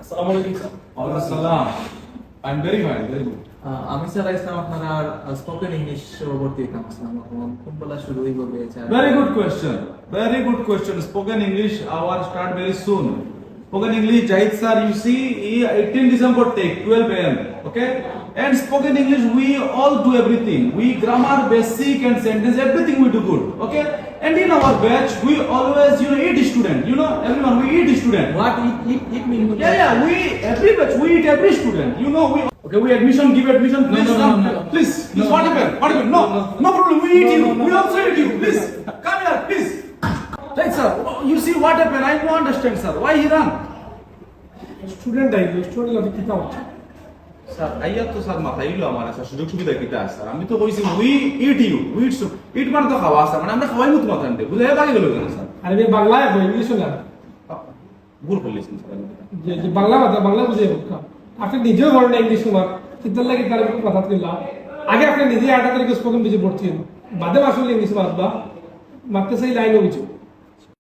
আসসালামু আলাইকুম স্যার। ওয়ালাইকুম আসসালাম। I am very fine, very good. আমি স্যার আইসলাম আপনার স্পোকেন ইংলিশ ভর্তি হইতাম আসলাম কোন বেলা শুরু হইব বেচার Very good question. Very good question. Spoken English hour start very soon. Spoken English, Jahid sir, you see, 18 December take 12 a.m. Okay? And spoken English, we all do everything. We grammar, basic and sentence, everything we do good. Okay? And in our batch, we always, eat student. Everyone, we eat student. What it mean Yeah, we, every batch, we eat every student. We, okay, we give admission. Please no, come. no. Please, what happened? What happened? No problem, we eat you. We also eat you. Please, come here, please. Right, sir, you see what happened? I don't understand, sir. Why he run? Student আইলো student লাগে কিতা হচ্ছে sir আইয়া তো sir মাথায় Elo আমার sir সুযোগ সুবিধা কিটা আছে স্যার আমি তো কইছি উই ইট ইউ ইট মানে তো খাওয়া স্যার মানে আমরা খাওয়াই মতো মাথা আনতে বুঝে বাকি গেল কেন স্যার আর আমি বাংলায় বই ইংলিশও না ভুল বলেছেন স্যার যে যে বাংলা কথা বাংলা বুঝে আপনি নিজেও বলেন ইংলিশ তোমার কিতার লাগে তার একটু কথা দিলাম আগে আপনি নিজে 8 তারিখে স্পোকেন বুঝে পড়ছেন বাদে আসলে ইংলিশ মাতবা মারতে সেই লাইনও বুঝো